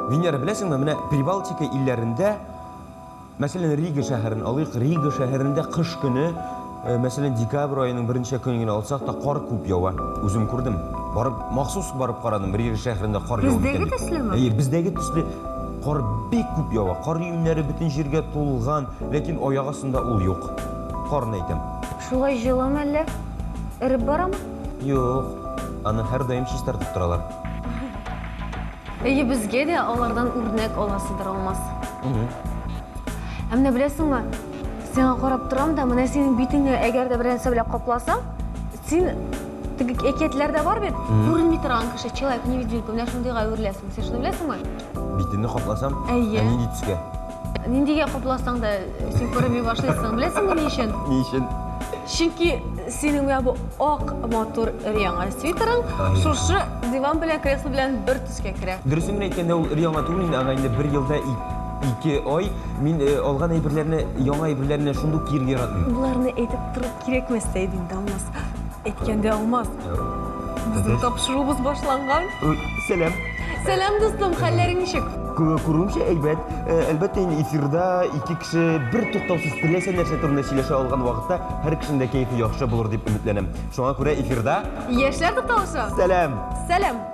Венера, білесіңбі, міне Прибалтика илләрендә, мәселен Рига шәһәрен алыйк, Рига шәһәрендә қыш көне, мәселен декабрь айының бірінші күнін алсақ та қар күп яуа. Үзім күрдім. Махсус барып қарадым, Рига шәһәрендә қар яуа. Біздегі төслеме? Біздегі төсле қар бик күп яуа. Қар үйімнәре бүтін жерге толған, ләкин аяқ астында ул юк. Қарны әйтем. Шулай жылым әлі? Үріп барамы? Юк. Аны һәр даим чистартып торалар. Бізге де олардан үрнәк оласыдыр олмас. Әміне білесің ме? Сен қарап тұрам да, мына сенің бетіңі әгер де бір нәрсе біле қопласам, сен әкетлерде бар бет, көрінмей тұрған кіші человек невидимка, мына шындайға өрлесің. Сен шыны білесің ме? Бетіңі қопласам, нендей түске? Нендеге қопласаң да сен көрінмей башлайсың. Білесің ме не үшін? Не үшін? Чөнки синең менә бу ак мотор рияңа свитерың, шушы диван белән кресло белән бер төскә керә. Дөресен әйткәндә, ул рияңа түгел, инде аңа инде 1 елда 2 ай мин алган әйберләрне, яңа әйберләрне шундук киергә яратмыйм. Буларны әйтеп торып кирәкмәсә инде алмас. Әйткәндә алмас. Безнең тапшыруыбыз башланган. Сәлам. Сәлам дустым, хәлләрең ничек? Күрүемчә әйбәт. Әлбәттә инде эфирда 2 кеше бер туктаусыз теләсә нәрсә турында сөйләшә алган вакытта һәр кешенең дә кәефе яхшы булыр дип өметләнәм. Шуңа күрә эфирда Яшьләр тукталышы. Сәлам. Сәлам.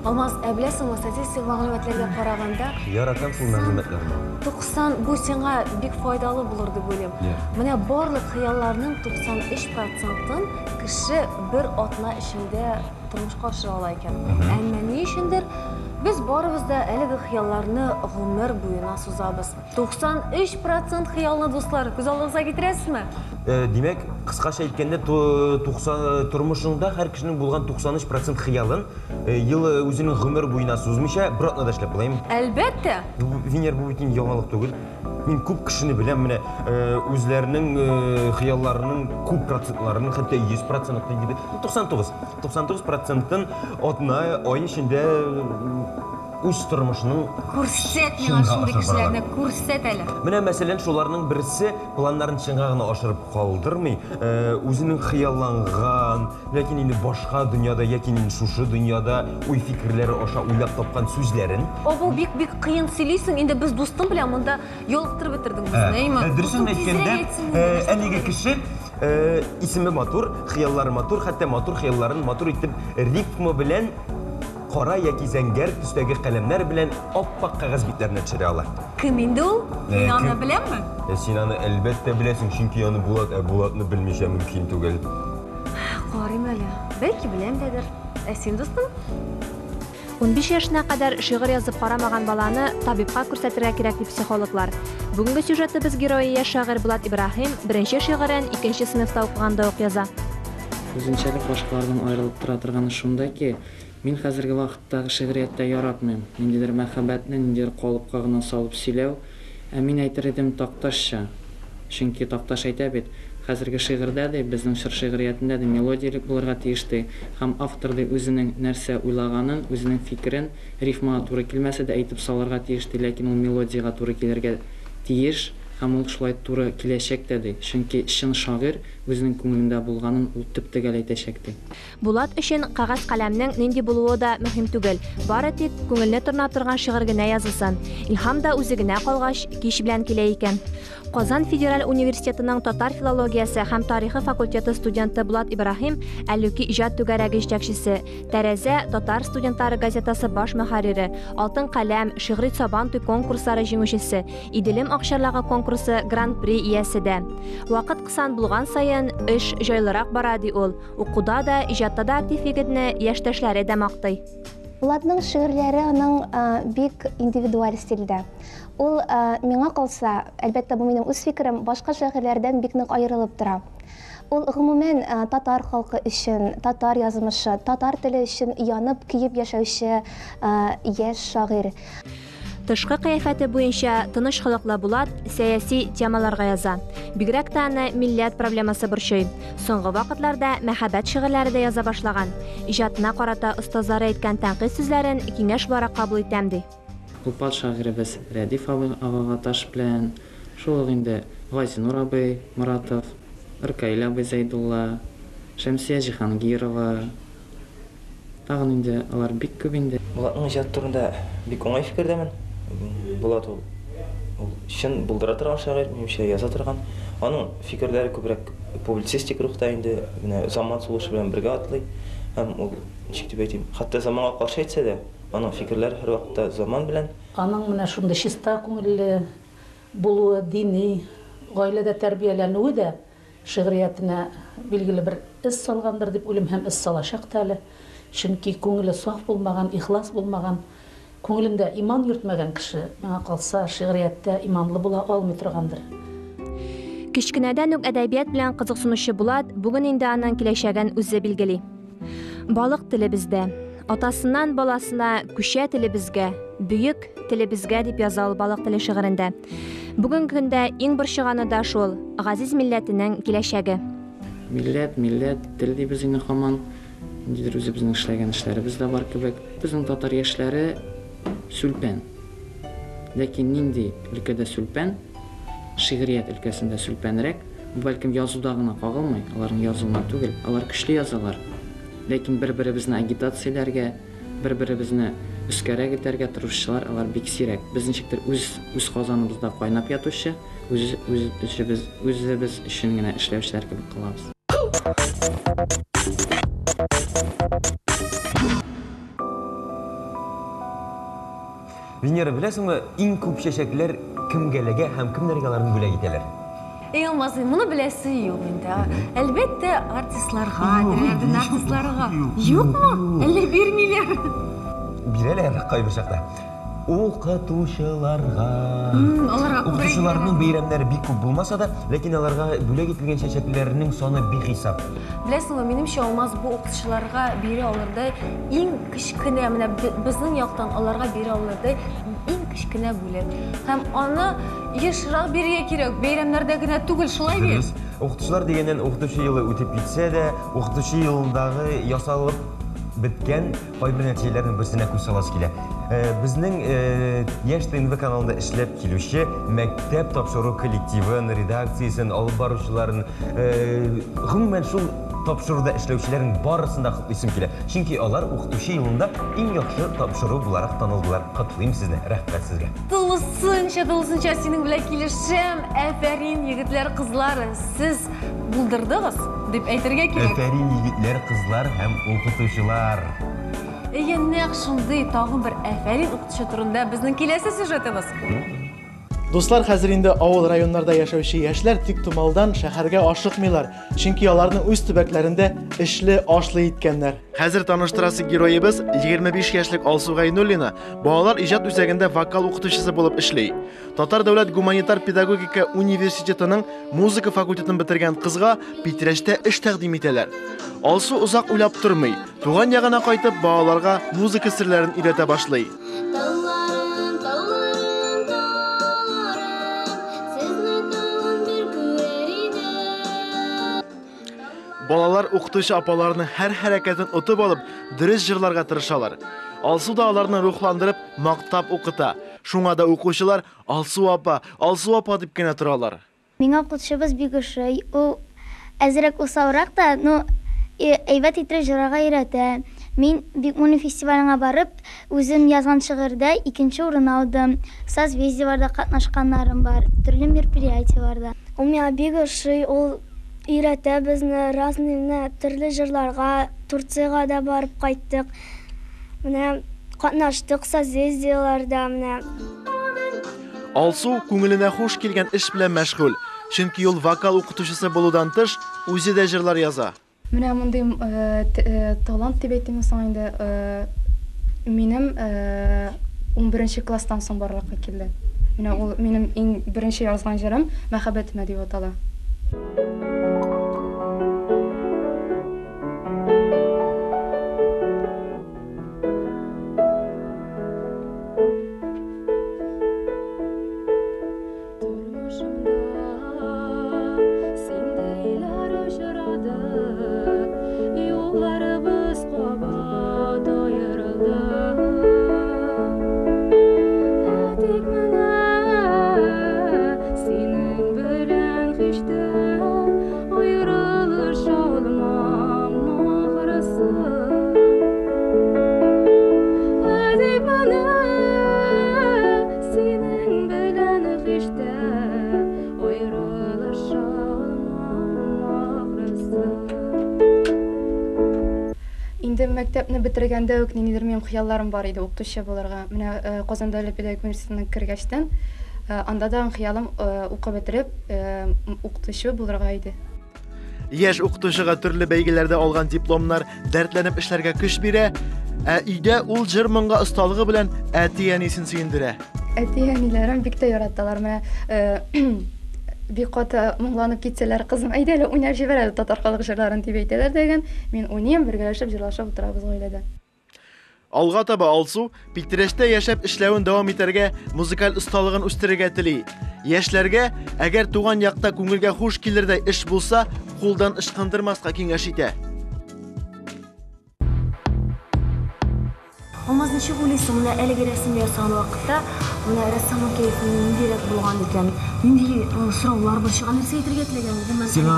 Алмаз, білесің ме, статистик мәгълүматларга караганда, яратам шул мәгълүматларны. 90 бу сиңа бик файдалы булыр дип уйлыйм. Менә барлык хыялларның 93%-ын кеше бер атна эчендә тормышка ашыра ала икән. Әмма ни өчендер без барыбыз да әлеге хыялларны гомер буена сузабыз. 93% хыялны дуслар, күз алдыгызга китерәсезме? Димәк, кыскача әйткәндә, 90 тормышында һәр кешенең булган 93% хыялын ел үзенең гомер буена сузмыйча бер атнада эшләп булайм. Әлбәттә. Венер бу бит яңалык түгел. Мин күп кешене беләм, менә үзләренең хыялларының күп процентларын, хәтта 100% дип 99%-ын атна ай эчендә үз тормышының күрсәт миңа шундый кешеләрне, күрсәт әле. Менә мәсәлән, шуларның берсе планнарын чынга гына ашырып калдырмый, үзенең хыялланган, ләкин инде башка дөньяда яки шушы дөньяда уй фикерләре аша уйлап тапкан сүзләрен. Бу бик кыен сөйлисең, инде без дустым белән монда юлыктырып бетердең безне, әйме? Дөресен әйткәндә, әлеге кеше исеме матур, хыяллары матур, хәтта матур хыялларын матур итеп ритмы белән кара яки зәңгәр төстәге каләмнәр белән аппак кагаз битләренә төшерә ала. Кем инде ул? Мин аны беләмме? Син аны әлбәттә беләсең, чөнки аны Булатны белмичә мөмкин түгел. Карыйм әле. Бәлки беләм дәдер. Син дустым? 15 яшына кадәр шигырь язып карамаган баланы табибка күрсәтергә кирәк дип психологлар. Бүгенге сюжетыбыз герое яшь шагыйрь Булат Ибраһим беренче шигырен 2нче сыйныфта укыганда ук яза. Үзенчәлек башкалардан аерылып тора торганы шунда ки, мин хәзерге вакыттагы шигъриятта яратмыйм. Ниндидер мәхәббәтне ниндидер калыпка гына салып сөйләү, мин әйтер идем Такташча. Чөнки Такташ әйтә бит, хәзерге шигырьдә дә, безнең шигъриятендә дә мелодиялык булырга тиешти, һәм автор да үзенең нәрсә уйлаганын, үзенең фикерен рифмага туры килмәсә дә әйтеп салырга тиешти, ләкин ул мелодиягә туры килергә тиеш, һәм ул шулай туры киләчәк тә ди. Чөнки чын шагыйрь үзенең күңелендә булганын ул төптәгәл әйтәчәк ди. Булат өчен кагаз каләмнең нинди булуы да мөһим түгел. Бары тик күңелне тырнап торган шигырь генә язылсын. Илһам да үзе генә калгач, кич белән килә икән. Казан Федераль университетының татар филологиясе һәм тарихы факультеты студенты Булат Ибраһим әллүки иҗат түгәрәге җитәкчесе, Тәрәзә татар студентлары газетасы баш мөхәррире, Алтын каләм, шигъри сабан туй конкурслары җиңүчесе, Иделем акчарлыгы конкурсы гран-при иясе дә. Вакыт кысан булган саен эш җайлырак бара ди ул. Укуда да, иҗатта да актив егетне яшьтәшләре дә мактый. Булатның шигырьләре аның бик индивидуаль стильдә. Ул миңа калса, әлбәттә бу минем үз фикерем, башка шигырьләрдән бик нык аерылып тора. Ул гомумән татар халкы өчен, татар язмышы, татар теле өчен янып, киеп яшәүче яшь шагыйрь. Тышкы кыяфәте буенча тыныч холыклы булат, сәяси темаларга яза. Бигрәк тә аны милләт проблемасы борчый. Соңгы вакытларда мәхәббәт шигырьләре дә яза башлаган. Иҗатына карата остазлары әйткән тәнкыйть сүзләрен киңәш бара кабул итәм ди. Улпат шагыйрыбыз Рәдиф агага таш белән, шул инде Газинур абый Моратов, Ркаил абый Зайдулла, Шәмсия Җиһангирова. Тагын инде алар бик күп инде. Булатның иҗат турында бик оңай фикердәмен. Булат ул чын булдыра торган шагыйрь, минемчә яза торган. Аның фикерләре күбрәк публицистик рухта инде, менә заман сулышы белән бергә атлый. Һәм ул ничек дип әйтим, хәтта заманга каршы әйтсә дә, аның фикерләре һәр вакытта заман белән. Аның менә шундый чиста күңелле булуы, дини, гаиләдә тәрбияләнүе дә шигъриятенә билгеле бер эз салгандыр дип уйлыйм, һәм эз салачак та әле. Чөнки күңеле саф булмаган, ихлас булмаган, күңелендә иман йөртмәгән кеше, миңа калса, шигъриятта иманлы була алмый торгандыр. Кичкенәдән үк әдәбият белән кызыксынучы Булат бүген инде аның киләчәген үзе билгели. Балык теле бездә, атасыннан баласына күчә теле безгә, бөек теле безгә дип яза ул балык теле шигырендә. Бүгенге көндә иң борчыганы да шул, газиз милләтенең киләчәге. Милләт, тел дибез инде һаман. Индидер үзебезнең эшләгән эшләребез дә бар кебек. Безнең татар яшьләре сүлпән. Ләкин нинди өлкәдә сүлпән, шигърият өлкәсендә сүлпәнрәк, бәлкем язуда гына кагылмый, аларның язуына түгел, алар көчле язалар. Ләкин бер-беребезне агитацияләргә, бер-беребезне үскәрәк итәргә тырышчылар, алар бик сирәк. Без ничектер үз казаныбызда кайнап ятучы, үзебез өчен генә эшләүчеләр кебек кылабыз. Венера, беләсеңме, иң күп чәчәкләр кемгәләгә һәм кемнәргә аларны бүләк итәләр? Елмаз, моны беләсе юк инде. Әлбәттә, артистларга, телевизион артистларга. Юкмы? Әллә бирмиләр? Бирәләр кайбер чакта. Укытучыларга. Укытучыларның бәйрәмнәре бик күп булмаса да, ләкин аларга бүләк ителгән чәчәкләрнең саны бихисап. Беләсеңме, минемчә Алмаз бу укытучыларга бирә алырдай иң кичкенә, менә безнең яктан аларга бирә алырдай иң кичкенә бүләк. Һәм аны ешрак бирергә кирәк, бәйрәмнәрдә генә түгел, шулай бит. Укытучылар дигәннән укытучы елы үтеп китсә дә, укытучы елындагы ясалып беткән кайбер нәтиҗәләрнең берсенә күз саласы килә. Безнең Яшь ТНВ каналында эшләп килүче мәктәп тапшыру коллективын, редакциясын, алып баручыларын, гомумән шул тапшыруда эшләүчеләрнең барысын да котлыйсым килә. Чөнки алар укытучы елында иң яхшы тапшыру буларак танылдылар. Котлыйм сезне, рәхмәт сезгә. Тулысынча синең белән килешәм. Әфәрин, егетләр, кызлар, сез булдырдыгыз дип әйтергә кирәк. Әфәрин, егетләр, кызлар һәм укытучылар. Нәкъ шундый тагын бер әфәрин укытучы турында безнең киләсе сюжетыбыз. Дуслар, хәзер инде авыл районнарда яшәүче яшьләр тик тумалдан шәһәргә ашыкмыйлар, чөнки аларның үз төбәкләрендә эшле, ашлы иткәннәр. Хәзер таныштырасы героебыз 25 яшьлек Алсу Гайнуллина балалар иҗат үзәгендә вокал укытучысы булып эшли. Татар дәүләт гуманитар педагогика университетының музыка факультетын бетергән кызга Питрәштә эш тәкъдим итәләр. Алсу узак уйлап тормый, туган ягына кайтып балаларга музыка серләрен өйрәтә башлый. Балалар укытучы апаларның һәр хәрәкәтен отып алып, дөрес җырларга тырышалар. Алсу да аларны рухландырып, мактап укыта. Шуңа да укучылар Алсу апа дип кенә торалар. Миңа укытучыбыз бик ошый. Ул әзрәк усалрак та, әйбәт итеп җырларга өйрәтә. Мин бик моны фестивалена барып, үзем язган шигырьдә 2нче урын алдым. Созвездиеларда катнашканнарым бар, төрле мероприятиеларда. Ул миңа бик ошый. Ул өйрәтә безне разный төрле җырларга, Турцияга да барып кайттык. Менә катнаштык созвездиеларда менә. Алсу күңеленә хуш килгән эш белән мәшгуль, чөнки ул вокал укытучысы булудан тыш үзе дә җырлар яза. Менә мондый талант дип әйтим соң инде минем 11нче класстан соң барлыкка килде. Менә ул минем иң беренче язган җырым Мәхәббәтемә дип атала. Инде мәктәпне бетергәндә үк ниндидер минем хыялларым бар иде укытучы булырга. Менә Казан дәүләт педагогик университетына кергәчтән, анда да хыялым укып бетереп укытучы булырга иде. Яшь укытучыга төрле бәйгеләрдә алган дипломнар дәртләнеп эшләргә көч бирә, ә өйдә ул җыр-моңга осталыгы белән әти-әнисен сөендерә. Әти-әниләрем бик тә яраталар. Менә бик каты моңланып китсәләр, кызым, әйдә әле уйнап җибәр әле татар халык җырларын дип әйтәләр дигән. Мин уйныйм, бергәләшеп җырлашып утырабыз гаиләдә. Алга таба Алсу Питрәштә яшәп эшләвен дәвам итәргә, музыкаль осталыгын үстерергә тели. Яшьләргә, әгәр туган якта күңелгә хуш килердәй эш булса, кулдан ышкындырмаска киңәш итә. Алмаз, ничек уйлыйсың, менә әлеге рәсемне ясаган вакытта, менә рәссамның кәефе ниндирәк булган икән? Нинди сораулар борчыган нәрсә әйтергә теләгән? Сиңа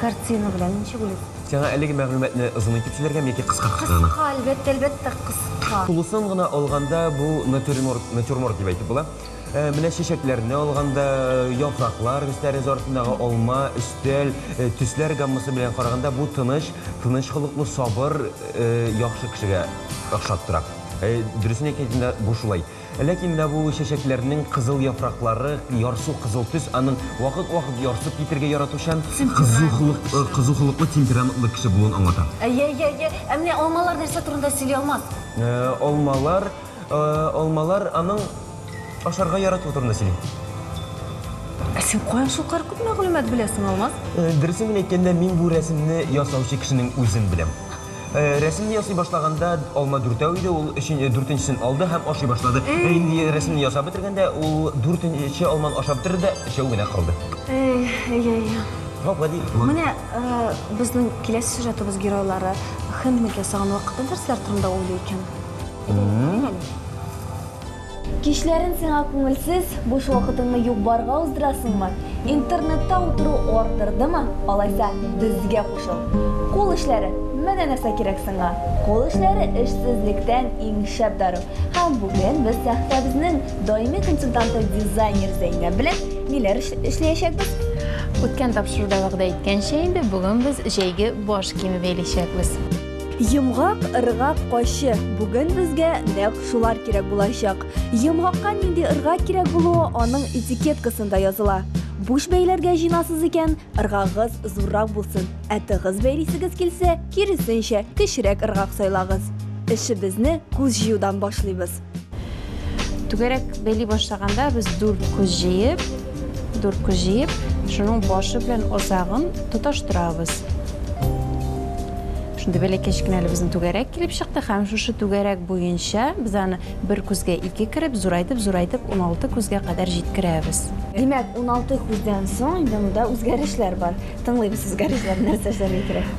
картина белән ничек уйлыйсың? Сиңа әлеге мәгълүматны озын итеп сөйләргәме яки кыска? Кыска, әлбәттә кыска. Тулысын гына алганда бу натюрморт дип әйтеп була. Менә чәчәкләрне алганда, яфраклар, өстәре артындагы алма, өстәл, төсләр гаммасы белән караганда бу тыныч холыклы, сабыр, яхшы кешегә охшап тора. Дөресен әйткәндә бу шулай. Ләкин менә бу чәчәкләрнең кызыл яфраклары, ярсу кызыл төс, аның вакыт-вакыт ярсып китергә яратучан кызу холыклы, темпераментлы кеше булуын аңлата. Менә алмалар нәрсә турында сөйли алмас? Алмалар аның ашарга ярату турында сөйли. Син каян шулкар күп мәгълүмат беләсең, Алмаз? Дөресен әйткәндә, мин бу рәсемне ясаучы кешенең үзен беләм. Рәсемне ясый башлаганда алма дүртәү иде, ул дүртенчесен алды һәм ашый башлады. Инде рәсемне ясап бетергәндә, ул дүртенче алманы ашап бетерде, өчәү генә калды. Менә безнең киләсе сюжетыбыз геройлары хендмик ясаган вакытта нәрсәләр турында уйлый икән? Кичләрен сиңа күңелсез, буш вакытыңны юк-барга уздырасыңмы? Интернетта утыру артырдымы? Алайса, безгә кушыл. Кул эшләре, менә нәрсә кирәк сиңа. Кул эшләре эшсезлектән иң шәп дару. Һәм бүген без сәхфәбезнең даими консультанты дизайнер Зәйнәп белән ниләр эшләячәкбез? Үткән тапшыруда вәгъдә иткәнчә инде, бүген без җәйге баш киеме бәйләячәкбез. Йомгак, ыргак, кайшы. Бүген безгә нәкъ шулар кирәк булачак. Йомгакка нинди ыргак кирәк булуы аның этикеткасында языла. Буш бәйләргә җинасыз икән, ыргагыз зуррак булсын. Ә тыгыз бәйлисегез килсә, киресенчә кечерәк ыргак сайлагыз. Эшебезне күз җыюдан башлыйбыз. Түгәрәк бәйли башлаганда без 4 күз җыеп, шуның башы белән азагын тоташтырабыз. Шунда бәләкәч кенә безнең түгәрәк килеп чыкты һәм шушы түгәрәк буенча без аны бер күзгә 2 кереп, зурайтып 16 күзгә кадәр җиткерәбез. Димәк, 16 күздән соң инде монда үзгәрешләр бар. Тыңлыйбыз үзгәрешләр нәрсә эшләргә кирәк?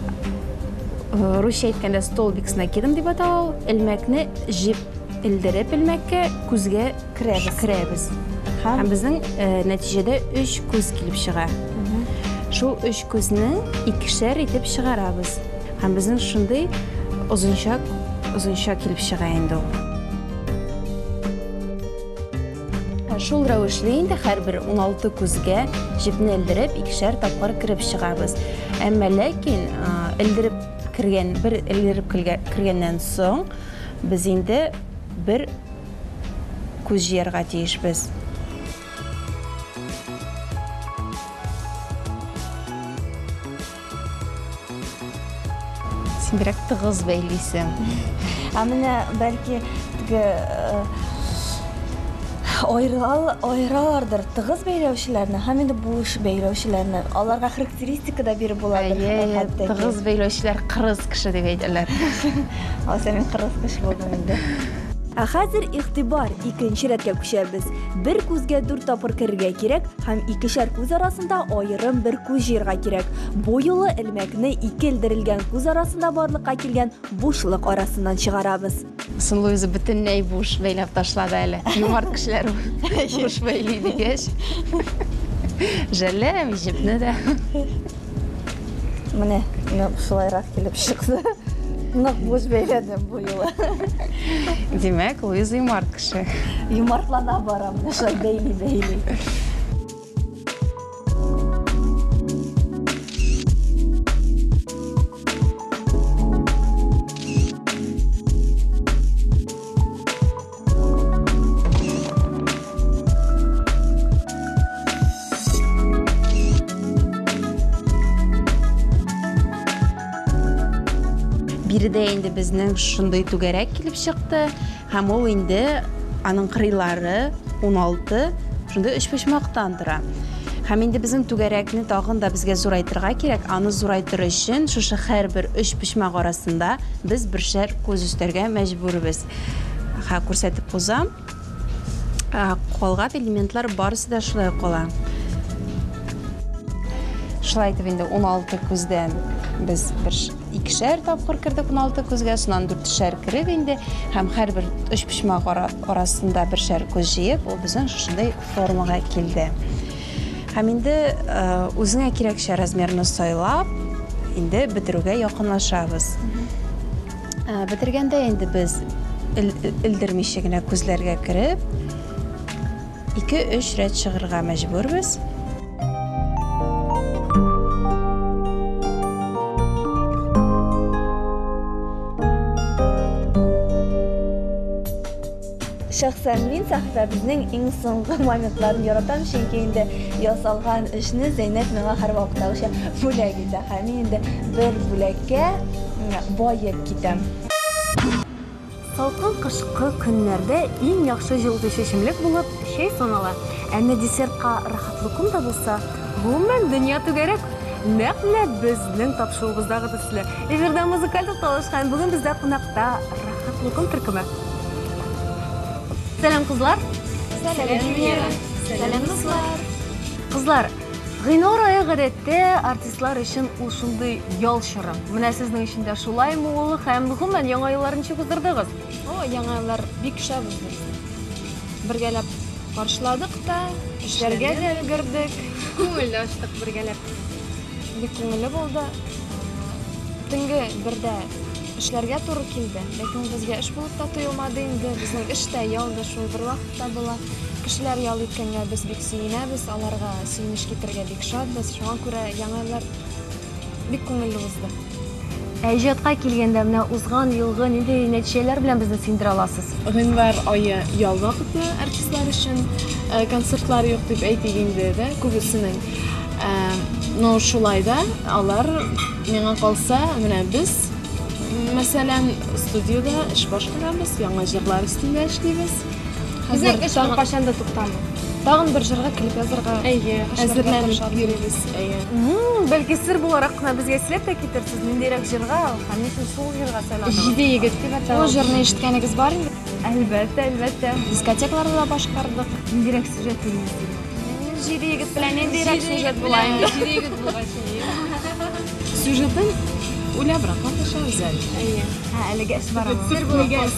Русча әйткәндә столбик накидом дип атала, элмәкне җип элдереп элмәккә күзгә керәбез. Һәм безнең нәтиҗәдә 3 күз килеп чыга. Шул 3 күзне икешәр итеп чыгарабыз. Һәм безнең шундый озынча килеп чыга инде ул. Шул рәвешле инде һәрбер 16 күзгә җипне элдереп икешәр тапкыр кереп чыгабыз. Әмма ләкин элдереп кергәннән соң без инде бер күз җыярга тиешбез. Бирәк тыгыз бәйлисең. Менә бәлки айыралардыр тыгыз бәйләүчеләрне һәм инде буш бәйләүчеләрне. Аларга характеристика да биреп буладыр. Тыгыз бәйләүчеләр кырыс кеше дип әйтәләр. Мен кырыс кеше булдым инде. Ә хәзер игътибар, икенче рәткә күчәбез. Бер күзгә 4 тапкыр керергә кирәк һәм икешәр күз арасында аерым бер күз җыярга кирәк. Бу юлы элмәкне 2 элдерелгән күз арасында барлыкка килгән бушлык арасыннан чыгарабыз. Сынлы үзе бөтенләй буш бәйләп ташлады әле. Юмарт кешеләр буш бәйли дигәч. Жәлләм җипне дә. Менә шулайрак килеп чыкты. Нык буш бәйләдем бу юлы. Димәк, ул үзе юмарт кеше. Юмартлана барам, шулай бәйли. Биредә инде безнең шундый түгәрәк килеп чыкты. Һәм ул инде аның кырыйлары 16 шундый 3 почмактан тора. Һәм инде безнең түгәрәкне тагын да безгә зурайтырга кирәк. Аны зурайтыр өчен шушы һәрбер 3 почмак арасында без бершәр күз өстәргә мәҗбүрбез. Күрсәтеп узам. Калган элементлар барысы да шулай кала. Шулай итеп инде 16 күздән без бер 2шәр тапкыр кердек 16 күзгә, соннан 4шәр кереп инде һәм һәрбер 3 почмак арасында бершәр күз җыеп, ул безнең шушындай формага килде. Һәм инде үзеңә кирәкчә размерны сайлап, инде бетерүгә якынлашабыз. Бетергәндә инде без элдермичә генә күзләргә кереп 2-3 рәт чыгырга мәҗбүрбез. Шәхсән мин сәхифәбезнең иң соңгы моментларын яратам, чөнки инде ясалган эшне Зәйнәп миңа һәр вакыттагыча бүләк итә. Һәм мин инде бер бүләккә баеп китәм. Салкын кышкы көннәрдә иң яхшы җылытучы эчемлек булып чәй санала. Әмма десертка рәхәтлыкым да булса, гомумән дөнья түгәрәк. Нәкъ безнең тапшыруыбыздагы төсле. Эфирда музыкаль тукталыш һәм бүген бездә кунакта рәхәтлыкым төркеме. Сәлам кызлар. Сәлам кызлар. Кызлар, гыйнвар айы гадәттә артистлар өчен ул шундый ял чоры. Менә сезнең өчен дә шулаймы ул һәм гомумән яңа елларны ничек уздырдыгыз? Яңа еллар бик шәп узды. Бергәләп каршыладык та, эшләргә дә өлгердек. Күңел ачтык бергәләп. Бик күңелле булды. Төнге бердә эшләргә туры килде. Ләкин безгә эш булып та тоелмады инде. Безнең эштә ял да шул бер вакытта була. Кешеләр ял иткәнгә без бик сөенәбез, аларга сөенеч китергә бик шатбыз. Шуңа күрә яңа еллар бик күңелле узды. Иҗатка килгәндә менә узган елгы нинди нәтиҗәләр белән безне синдерә аласыз? Гыйнвар айы ял вакыты артистлар өчен концертлар юк дип әйтик инде дә күбесенең. Но шулай да алар миңа калса, менә без мәсәлән студиода эш башкарабыз, яңа җырлар өстендә эшлибез. Хәзер эш кайчан да туктамый. Тагын бер җырга клип язарга әзерләнеп йөрибез. Бәлки сер буларак кына безгә сөйләп тә китерсез, ниндирәк җырга, һәм ничек шул җырга сайландыгыз? Җиде егет дип әйтәләр. Ул җырны ишеткәнегез бар инде? Әлбәттә. Дискотекаларда да башкардык. Ниндирәк сюжет булды? Җиде егет белән ниндирәк сюжет була инде? Җиде егет булгач. Сюжетын уйлабрак аңлашабыз әле. Әлегә эш бар. Сер булгач.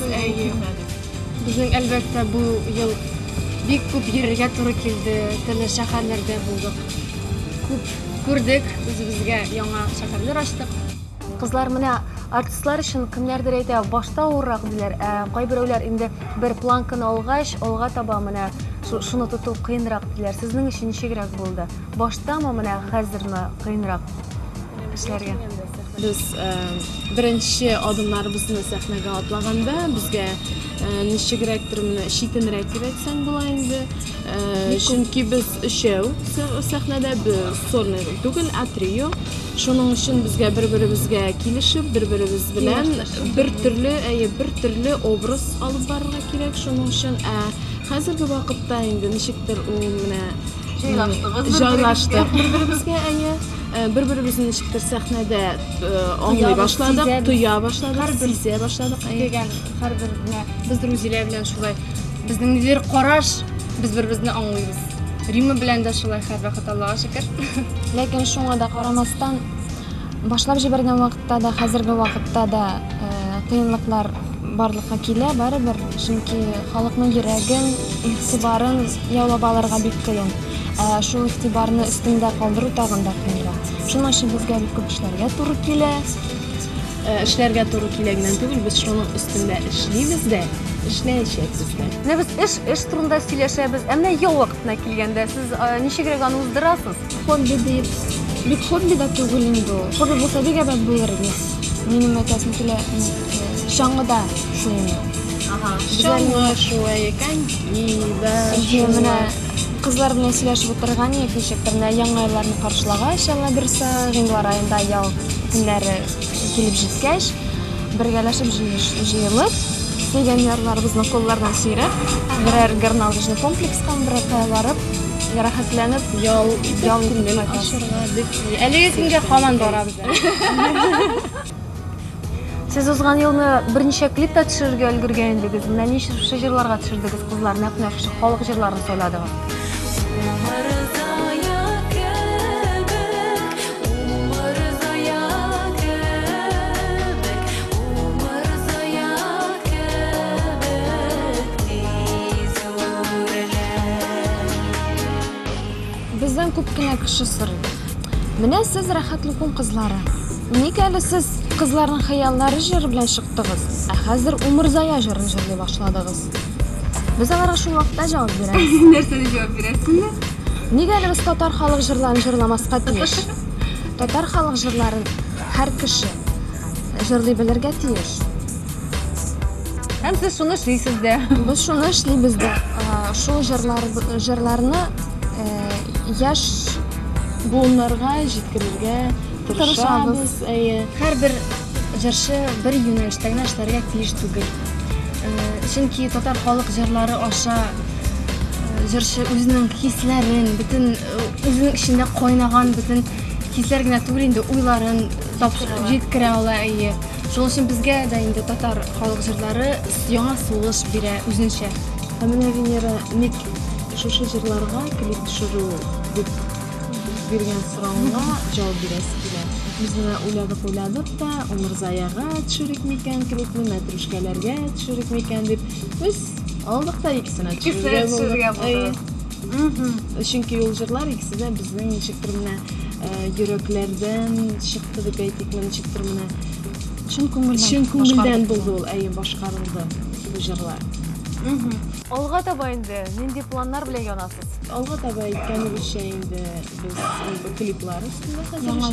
Безнең әлбәттә бу ел бик күп йөрергә туры килде. Төрле шәһәрләрдә булдык. Күп күрдек, үзебезгә яңа шәһәрләр ачтык. Кызлар, менә артистлар өчен кемнәрдер әйтә, башта авыррак диләр. Кайберәүләр инде бер планканы алгач, алга таба менә шуны тоту кыенрак диләр. Сезнең өчен ничегрәк булды? Баштамы менә хәзерме кыенрак эшләргә? Biz birinchi adımlarımızı səhnəyə atлаганда bizə nişigrəkdir менә şitinrək дип әйтсәң була инде. Чөнки без өчәү сәхнәдә без сольный түгел, а трио. Шуның өчен безгә бер-беребезгә килешеп, бер-беребез белән бер төрле образ алып барырга кирәк. Шуның өчен хәзерге вакытта инде ничектер ул менә җайлаштык бер-беребезгә bir-birimizin nişiktir səhnədə anlay başladıq, tuya başladıq, sizə başladıq. Дигән һәрбер без друзиләр белән шулай безнең нидер караш, без бер-беребезне аңлыйбыз. Рима белән дә шулай һәр вакыт Аллага шөкер. Ләкин шуңа да карамастан башлап җибәргән вакытта да, хәзерге вакытта да кыенлыклар барлыкка килә барыбер, чөнки халыкның йөрәген, игътибарын яулап алырга бик кыен. Шул игътибарны өстендә калдыру тагын да кыенрак. Шуның өчен безгә бик күп эшләргә туры килә. Эшләргә туры килгәннән түгел, без шуның өстендә эшлибез дә, эшләячәкбез дә. Менә без эш турында сөйләшәбез, әмма ял вакытына килгәндә сез ничегрәк аны уздырасыз? Хобби дип, бик хобби да түгел инде. Хобби булса бик әбәт булыр иде. Минем мәкәсенкелә шаңгыда шуны. Шаңгы шуай икән, менә кызлар белән сөйләшеп утырган идек, ничектер менә яңа елларны каршылагач, иншалла берсе гыйнвар аенда ял көннәре килеп җиткәч, бергәләшеп җыелып, сөйгән ярларыбызны куллардан сөйрәп, берәр горнолыжный комплекска барып, рәхәтләнеп, ял итеп ашырга дип. Әлеге көнгә һаман барабыз. Сез узган елны берничә клипта төшерергә өлгергән идегез. Менә ничә җырларга төшердегез кызлар, нәкъ халык җырларын сайладыгыз. Бездән күп кенә кеше сорый. Менә сез рәхәтлек кызлары. Ник әле сез кызларның хыяллары җыры белән чыктыгыз, ә хәзер Умырзая җырын җырлый башладыгыз? Без аларга шул вакытта җавап бирәбез. Нәрсә дип җавап бирәсезме? Нигә әле без татар халык җырларын җырламаска тиеш? Татар халык җырларын һәр кеше җырлый белергә тиеш. Һәм сез шуны эшлисез дә. Без шуны эшлибез дә. Шул җырларны яшь буыннарга җиткерергә тырышабыз. Һәрбер җырчы бер юнәлештә генә эшләргә тиеш түгел. Чөнки татар халык җырлары аша җырчы үзенең хисләрен, бөтен үзенең эчендә кайнаган бөтен хисләр генә түгел инде, уйларын җиткерә ала. Шуның өчен безгә дә инде татар халык җырлары яңа сулыш бирә үзенчә. Ә менә Венера ник шушы җырларга клип төшерү дип биргән сорауга җавап бирәсе килә. Без уйладык та, Умырзаяга төшерик микән клипне, Мәтрүшкәләргә төшерик микән дип, без алдык та икесенә төшерергә булды. Чөнки ул җырлар икесе дә безнең ничектер менә йөрәкләрдән чыкты дип әйтик, ничектер менә чын күңелдән булды ул, башкарылды бу җырлар. Алга таба инде нинди планнар белән янасыз? Алга таба әйткәнебезчә инде без клиплар өстендә яңа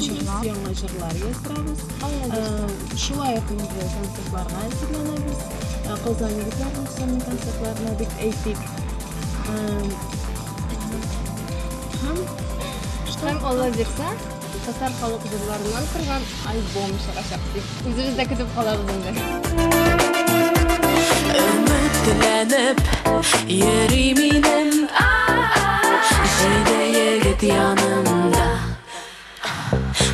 җырлар ясарбыз. Шулай ук инде концертларга әзерләнәбез. Казан егетләренең концертларына дип әйтик. Һәм Алла бирсә, татар халык җырларыннан торган альбом чыгачак дип. Үзебез дә көтеп калабыз инде. Ümitlenip yürüminim Jide yigit yanımda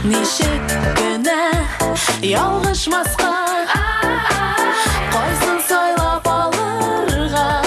Nişek güne yalgışmaska Qayсын saylap alırga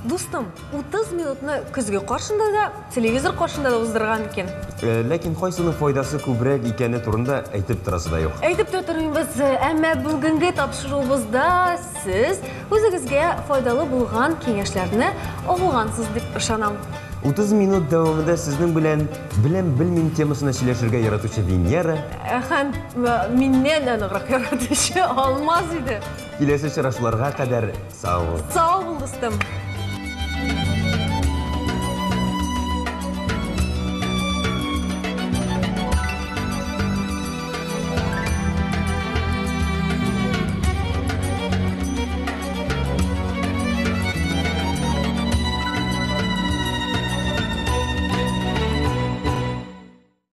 Достым, 30 минутны көзгө каршында да, телевизор каршында да уздырган икән. Ләкин кайсының файдасы күбрәк икәне турында әйтеп торасы да юк. Әйтеп тотырбыз, әмма бүгенге тапшыруыбызда сез үзегезгә файдалы булган киңәшләрне алгансыз дип ышанам. 30 минут дәвамында сезнең белән белмим темасына сөйләшергә яратучы Венера. Һәм миннән аныграк яратучы Алмаз иде. Киләсе очрашуларга кадәр сау бул. Сау бул, дустым.